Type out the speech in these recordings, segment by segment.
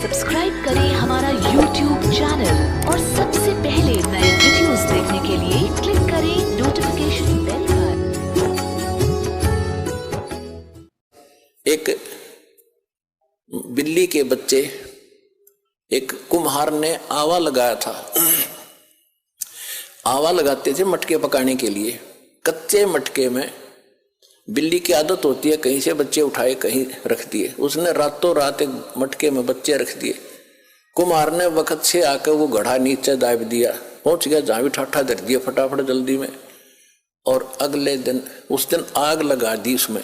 Subscribe करें हमारा YouTube channel और सबसे पहले नए वीडियोस देखने के लिए क्लिक करें नोटिफिकेशन बेल पर। एक बिल्ली के बच्चे एक कुम्हार ने आवा लगाया था। आवा लगाते थे मटके पकाने के लिए। कच्चे मटके में बिल्ली की आदत होती है कहीं से बच्चे उठाए कहीं रख दिए। उसने रातों रात एक मटके में बच्चे रख दिए। कुम्हार ने वक्त से आकर वो घड़ा नीचे दाब दिया, पहुंच गया जहां भी ठाठा धर दिया फटाफट जल्दी में, और अगले दिन उस दिन आग लगा दी उसमें।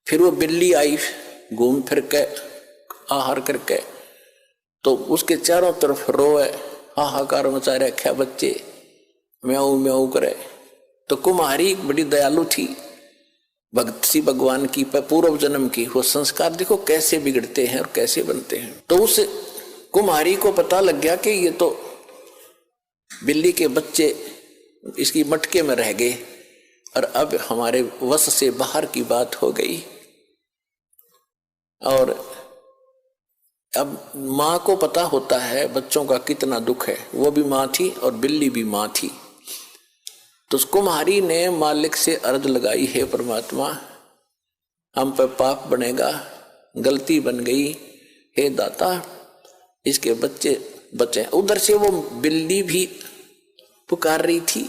फिर वो बिल्ली आई घूम फिर के आहार करके, तो उसके चारों तरफ रोए, हाहाकार मचा रखा, बच्चे म्याऊ म्याऊ करे। तो कुम्हारी बड़ी दयालु थी, भक्त सी भगवान की पूर्व जन्म की, वो संस्कार देखो कैसे बिगड़ते हैं और कैसे बनते हैं। तो उस कुम्हारी को पता लग गया कि ये तो बिल्ली के बच्चे इसकी मटके में रह गए और अब हमारे वश से बाहर की बात हो गई। और अब माँ को पता होता है बच्चों का कितना दुख है, वो भी माँ थी और बिल्ली भी माँ थी। तो उस कुम्हारी ने मालिक से अर्ज लगाई, हे परमात्मा हम पर पाप बनेगा, गलती बन गई, हे दाता इसके बच्चे बचे। उधर से वो बिल्ली भी पुकार रही थी।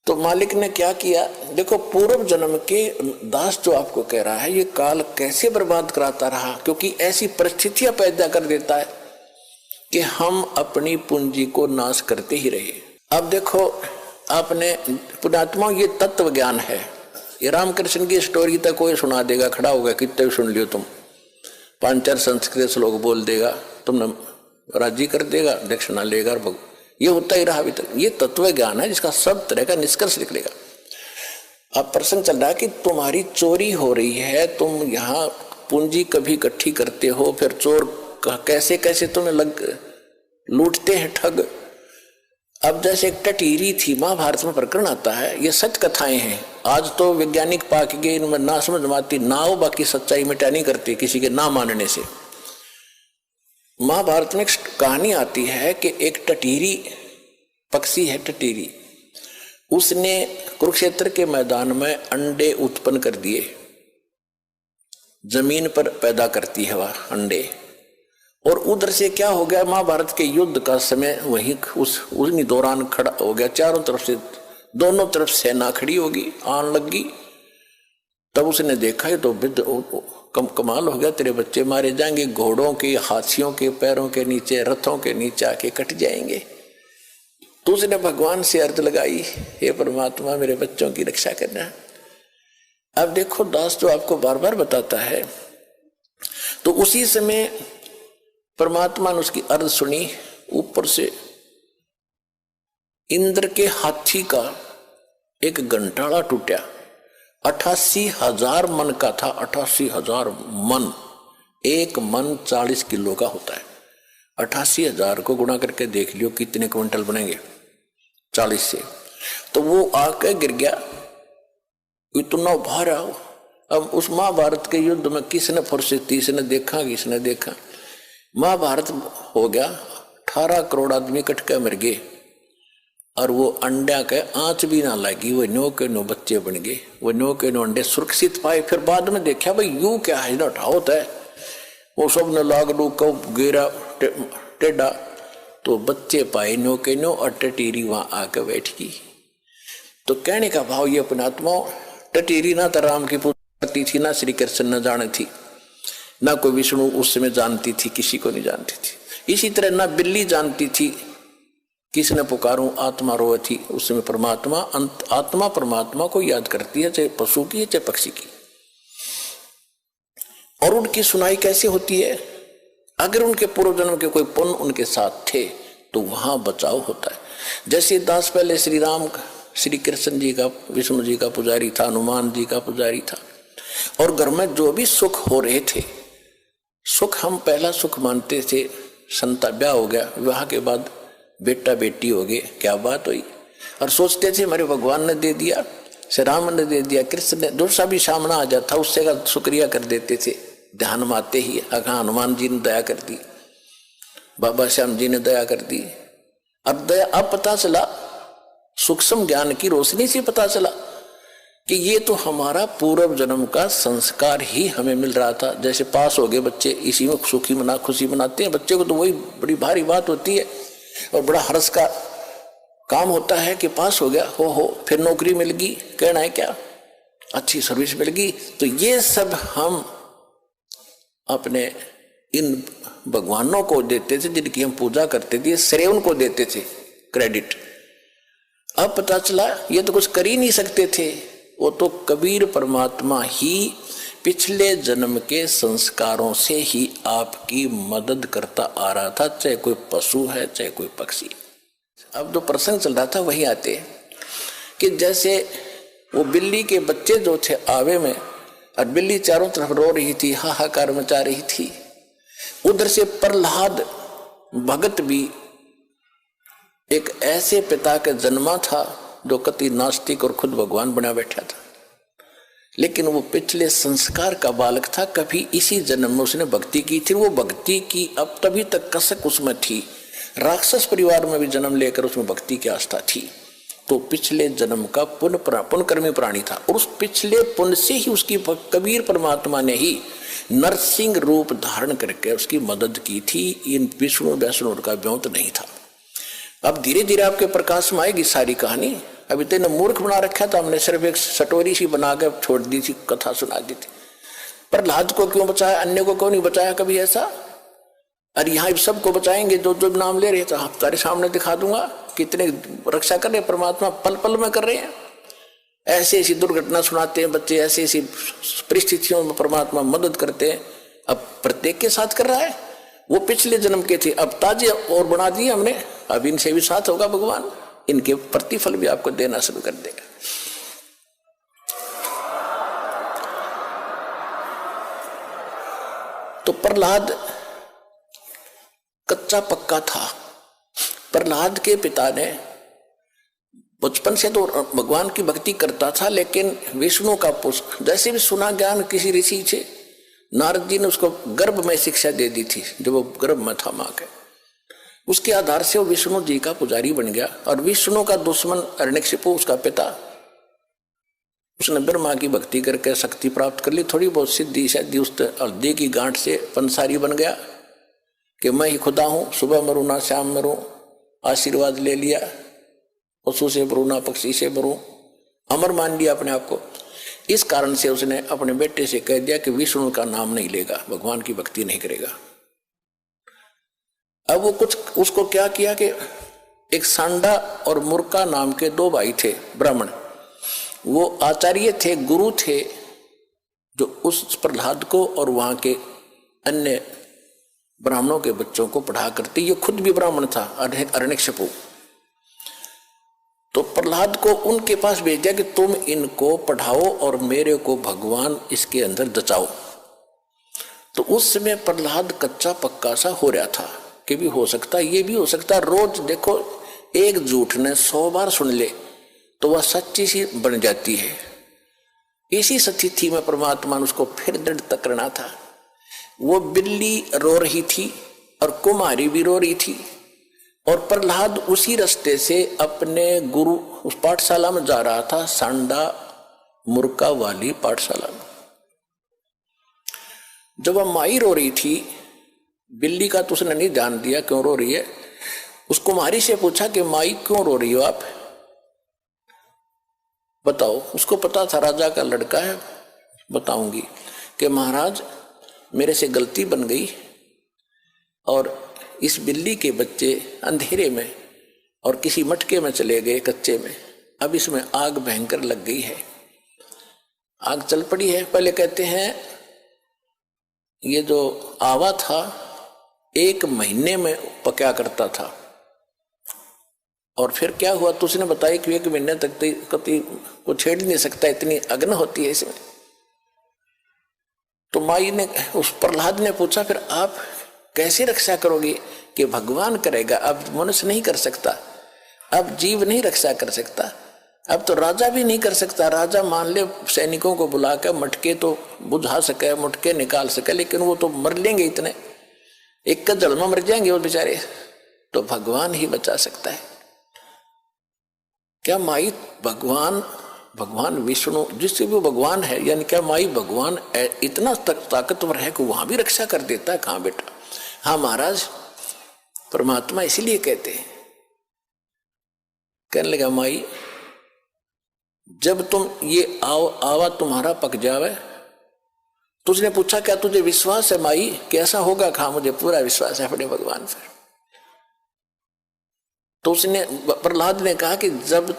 तो मालिक ने क्या किया, देखो पूर्व जन्म के दास जो आपको कह रहा है ये काल कैसे बर्बाद कराता रहा, क्योंकि ऐसी परिस्थितियां पैदा कर देता है कि हम अपनी पूंजी को नाश करते ही रहे। अब देखो आपने पुण्यात्मा, ये तत्व ज्ञान है। ये रामकृष्ण की स्टोरी तक कोई सुना देगा, खड़ा होगा, कितने भी सुन लियो तुम, 5-4 संस्कृत श्लोक बोल देगा, तुमने राजी कर देगा, दक्षिणा लेगा, और ये होता ही रहा अभी तक। ये तत्व ज्ञान है जिसका सब तरह का निष्कर्ष निकलेगा। अब प्रसंग चल रहा है कि तुम्हारी चोरी हो रही है, तुम यहाँ पूंजी कभी इकट्ठी करते हो, फिर चोर कैसे कैसे तुम्हें लूटते हैं ठग। अब जैसे एक टटीरी थी, महाभारत में प्रकरण आता है, ये सच कथाएं हैं। आज तो वैज्ञानिक पाक गए, इनमें ना समझ माती ना हो, बाकी सच्चाई मिटा नहीं करती किसी के ना मानने से। महाभारत में एक कहानी आती है कि एक टटीरी पक्षी है, टटीरी, उसने कुरुक्षेत्र के मैदान में अंडे उत्पन्न कर दिए। जमीन पर पैदा करती है वह अंडे, और उधर से क्या हो गया, महाभारत के युद्ध का समय वहीं उसी दौरान खड़ा हो गया। चारों तरफ से दोनों तरफ सेना खड़ी होगी, आन लगी। तब उसने देखा है तो कमाल हो गया, तेरे बच्चे मारे जाएंगे, घोड़ों के हाथियों के पैरों के नीचे, रथों के नीचे आके कट जाएंगे। तो उसने भगवान से अर्ज लगाई, हे परमात्मा मेरे बच्चों की रक्षा करना। अब देखो दास जो आपको बार बार बताता है, तो उसी समय परमात्मा ने उसकी अर्ज सुनी। ऊपर से इंद्र के हाथी का एक घंटाड़ा टूटा, 88,000 मन का था। 88,000 मन, एक मन 40 किलो का होता है। 88,000 को गुणा करके देख लियो कितने क्विंटल बनेंगे 40 से। तो वो आके गिर गया, इतना भारा। अब उस महाभारत के युद्ध में किसने फुर्सत थी, किसने देखा, किसने देखा। महाभारत हो गया, 18 करोड़ आदमी कट के मर गए, और वो अंडा के आंच भी ना लगी, वो नो के नो बच्चे बन गए, वो नो के नो अंडे सुरक्षित पाए। फिर बाद में देखा भाई यू क्या है, ना होता है, वो सब ने लाग लू को गिरा टेढ़ा, तो बच्चे पाए नो के नो, और टटीरी वहां आके बैठ गई। तो कहने का भाव ये अपनात्मा, टटीरी ना तो राम की पूजा करती थी, ना श्री कृष्ण न जाने थी, ना कोई विष्णु उस समय जानती थी, किसी को नहीं जानती थी। इसी तरह ना बिल्ली जानती थी किसने पुकारूं, आत्मा रोए थी उस समय परमात्मा। आत्मा परमात्मा को याद करती है, चाहे पशु की चाहे पक्षी की। और उनकी सुनाई कैसे होती है, अगर उनके पूर्व जन्म के कोई पुण्य उनके साथ थे तो वहां बचाव होता है। जैसे दास पहले श्री राम श्री कृष्ण जी का, विष्णु जी का पुजारी था, हनुमान जी का पुजारी था, और घर में जो भी सुख हो रहे थे, सुख हम पहला सुख मानते थे, संता ब्याह हो गया, विवाह के बाद बेटा बेटी हो गए, क्या बात हुई, और सोचते थे मेरे भगवान ने दे दिया, श्री राम ने दे दिया, कृष्ण ने, जो सा भी सामना आ जाता उससे का शुक्रिया कर देते थे। ध्यान में आते ही हनुमान जी ने दया कर दी, बाबा श्याम जी ने दया कर दी। अब दया अब पता चला, सूक्ष्म ज्ञान की रोशनी से पता चला कि ये तो हमारा पूर्व जन्म का संस्कार ही हमें मिल रहा था। जैसे पास हो गए बच्चे, इसी में खुशी मनाते हैं। बच्चे को तो वही बड़ी भारी बात होती है और बड़ा हर्ष का काम होता है कि पास हो गया, हो फिर नौकरी मिल गई, कहना है क्या, अच्छी सर्विस मिल गई। तो ये सब हम अपने इन भगवानों को देते थे जिनकी हम पूजा करते थे, श्रेय उनको देते थे, क्रेडिट। अब पता चला ये तो कुछ कर ही नहीं सकते थे, वो तो कबीर परमात्मा ही पिछले जन्म के संस्कारों से ही आपकी मदद करता आ रहा था, चाहे कोई पशु है चाहे कोई पक्षी। अब जो प्रसंग चल रहा था वही आते कि जैसे वो बिल्ली के बच्चे जो थे आवे में, और बिल्ली चारों तरफ रो रही थी, हाहाकार मचा रही थी। उधर से प्रहलाद भगत भी एक ऐसे पिता के जन्मा था जो कति नास्तिक और खुद भगवान बना बैठा था, लेकिन वो पिछले संस्कार का बालक था। कभी इसी जन्म में उसने भक्ति की थी, वो भक्ति की अब तभी तक कसक उसमें थी। राक्षस परिवार में भी जन्म लेकर उसमें भक्ति की आस्था थी, तो पिछले जन्म का पुण्यकर्मी प्राणी था। और उस पिछले पुण्य से ही उसकी कबीर परमात्मा ने ही नरसिंह रूप धारण करके उसकी मदद की थी। इन विष्णु वैष्णु का व्योत नहीं था। अब धीरे धीरे आपके प्रकाश में आएगी सारी कहानी। अभी तो मूर्ख बना रखा था हमने, सिर्फ एक सटोरी सी बना के छोड़ दी थी, कथा सुना दी थी। प्रहलाद को क्यों बचाया, अन्य को क्यों नहीं बचाया कभी ऐसा? अरे यहाँ सबको बचाएंगे, जो जो नाम ले रहे थे आप तारे सामने दिखा दूंगा, कितने रक्षा कर रहे परमात्मा, पल पल में कर रहे हैं। ऐसी ऐसी दुर्घटना सुनाते हैं बच्चे, ऐसी ऐसी परिस्थितियों में परमात्मा मदद करते हैं। अब प्रत्येक के साथ कर रहा है। वो पिछले जन्म के थे, अब ताजे और बना दिए हमने, अब इनसे भी साथ होगा भगवान, इनके प्रतिफल भी आपको देना शुरू कर देगा। तो प्रहलाद कच्चा पक्का था। प्रहलाद के पिता ने बचपन से तो भगवान की भक्ति करता था, लेकिन विष्णु का पुष्प जैसे भी सुना ज्ञान किसी ऋषि से, नारद जी ने उसको गर्भ में शिक्षा दे दी थी, जब वो गर्भ में था मां के। उसके आधार से वो विष्णु जी का पुजारी बन गया। और विष्णु का दुश्मन हिरण्यकशिपु, उसका पिता, उसने ब्रह्मा की भक्ति करके शक्ति प्राप्त कर ली, थोड़ी बहुत सिद्धि शायद उस हल्दी की गांठ से पंसारी बन गया कि मैं ही खुदा हूं, सुबह मरूं ना शाम मरूं, आशीर्वाद ले लिया, पशु से मरूं ना पक्षी से मरूं, अमर मान लिया अपने आप को। इस कारण से उसने अपने बेटे से कह दिया कि विष्णु का नाम नहीं लेगा, भगवान की भक्ति नहीं करेगा। अब वो कुछ उसको क्या किया कि एक सांडा और मुर्का नाम के दो भाई थे ब्राह्मण, वो आचार्य थे, गुरु थे, जो उस प्रहलाद को और वहां के अन्य ब्राह्मणों के बच्चों को पढ़ा करते। ये खुद भी ब्राह्मण था, हिरण्यकशिपु। तो प्रहलाद को उनके पास भेज दिया कि तुम इनको पढ़ाओ और मेरे को भगवान इसके अंदर दचाओ। तो उस समय प्रहलाद कच्चा पक्का सा हो रहा था कि भी हो सकता, ये भी हो सकता। रोज देखो, एक झूठ ने 100 बार सुन ले तो वह सच्ची सी बन जाती है। इसी स्थिति में परमात्मा ने उसको फिर दृढ़ करना था। वो बिल्ली रो रही थी और कुमारी भी रो रही थी, और प्रहलाद उसी रास्ते से अपने गुरु उस पाठशाला में जा रहा था, सांडा मुर्का वाली पाठशाला में। जब वह माई रो रही थी, बिल्ली का तो उसने नहीं ध्यान दिया क्यों रो रही है। उस कुमारी से पूछा कि माई क्यों रो रही हो आप, बताओ। उसको पता था राजा का लड़का है, बताऊंगी कि महाराज मेरे से गलती बन गई और इस बिल्ली के बच्चे अंधेरे में और किसी मटके में चले गए कच्चे में, अब इसमें आग भयंकर लग गई है, आग चल पड़ी है। पहले कहते हैं ये जो आवा था 1 महीने में पका करता था, और फिर क्या हुआ तो उसने बताया कि 1 महीने तक कभी को छेड़ नहीं सकता, इतनी अग्नि होती है इसमें। तो माई ने उस प्रहलाद ने पूछा फिर आप कैसे रक्षा करोगे कि भगवान करेगा, अब मनुष्य नहीं कर सकता, अब जीव नहीं रक्षा कर सकता। अब तो राजा भी नहीं कर सकता। राजा मान ले सैनिकों को बुलाकर मटके तो बुझा सके, मटके निकाल सके, लेकिन वो तो मर लेंगे, इतने एक का जल में मर जाएंगे वो बेचारे। तो भगवान ही बचा सकता है। क्या माई भगवान विष्णु जिससे भी भगवान है, यानी क्या माई भगवान इतना ताकतवर है कि वहां भी रक्षा कर देता है? कहां बेटा। हाँ महाराज, परमात्मा इसीलिए कहते हैं। कहने लगा माई जब तुम ये आवा तुम्हारा पक जावे, तो उसने पूछा क्या तुझे विश्वास है माई कैसा होगा? कहा मुझे पूरा विश्वास है अपने भगवान पर। तो उसने प्रहलाद ने कहा कि जब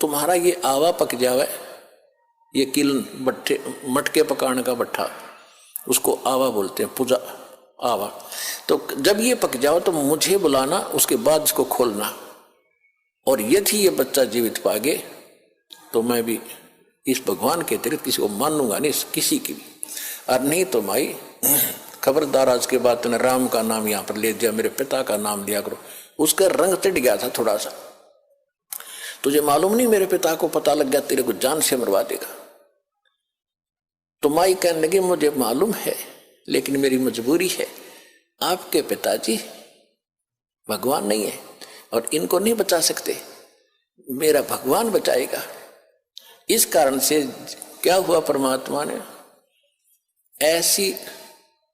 तुम्हारा ये आवा पक जावे, ये किलन भट्टे मटके पकाने का भट्ठा, उसको आवा बोलते हैं, पूजा आवा। तो जब ये पक जाओ तो मुझे बुलाना, उसके बाद इसको खोलना, और यदि ये बच्चा जीवित पागे तो मैं भी इस भगवान के अतिरिक्त किसी को मानूंगा नहीं, किसी की भी। और नहीं तो माई खबरदार, आज के बाद तूने राम का नाम यहाँ पर ले दिया, मेरे पिता का नाम लिया करो। उसका रंग चढ़ गया था थोड़ा सा, तुझे मालूम नहीं मेरे पिता को पता लग गया तेरे को जान से मरवा देगा। तो माई कहने लगी मुझे मालूम है, लेकिन मेरी मजबूरी है, आपके पिताजी भगवान नहीं है और इनको नहीं बचा सकते, मेरा भगवान बचाएगा। इस कारण से क्या हुआ, परमात्मा ने ऐसी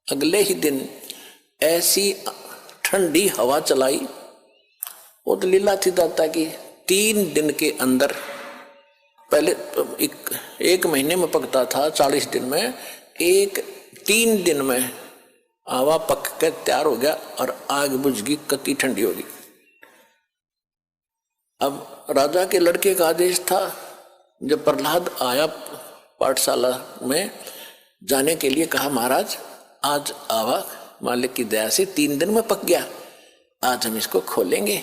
अगले ही दिन ऐसी ठंडी हवा चलाई। वो तो लीला थी दाता की। 3 दिन के अंदर, पहले एक महीने में पकता था, 40 दिन में, 3 दिन में आवा पक कर तैयार हो गया और आग बुझ गई, कति ठंडी होगी। अब राजा के लड़के का आदेश था, जब प्रहलाद आया पाठशाला में जाने के लिए, कहा महाराज आज आवा मालिक की दया से 3 दिन में पक गया, आज हम इसको खोलेंगे।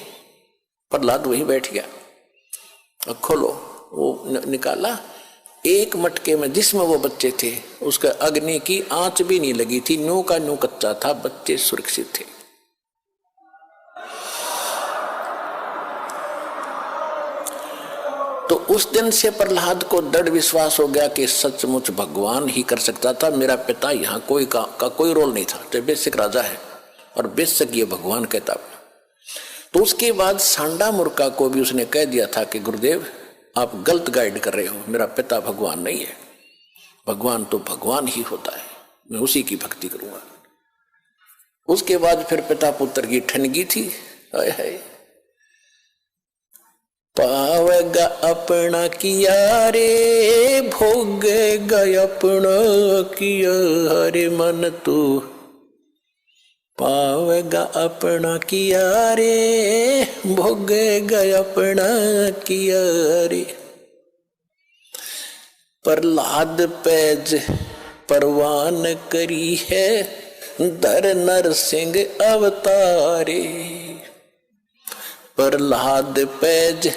प्रहलाद वहीं बैठ गया, अब खोलो। वो निकाला, एक मटके में जिसमें वो बच्चे थे उसका अग्नि की आंच भी नहीं लगी थी, न्यू का न्यू कच्चा था, बच्चे सुरक्षित थे। तो उस दिन से प्रहलाद को दृढ़ विश्वास हो गया कि सचमुच भगवान ही कर सकता था, मेरा पिता यहाँ कोई का कोई रोल नहीं था। तो बेशक राजा है और बेशक ये भगवान कहता। तो उसके बाद सांडा मुर्का को भी उसने कह दिया था कि गुरुदेव आप गलत गाइड कर रहे हो, मेरा पिता भगवान नहीं है, भगवान तो भगवान ही होता है, मैं उसी की भक्ति करूंगा। उसके बाद फिर पिता पुत्र की ठनगी थी। हाय हाय, पावेगा अपना किया रे, भोगेगा अपना किया रे मन तू, पावेगा अपना किया रे, भोगेगा अपना किया रे। प्रहलाद पैज परवान करी है, धर नरसिंह अवतारे। प्रहलाद पैज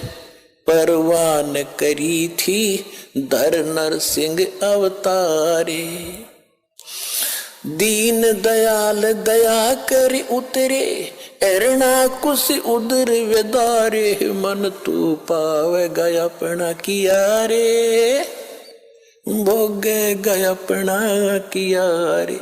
परवान करी थी, धर नरसिंह अवतारे। दीन दयाल दया कर उतरे, एरना कुछ उदर वेदारे, मन तू पावेगा अपना किया रे, भोगेगा अपना किया रे।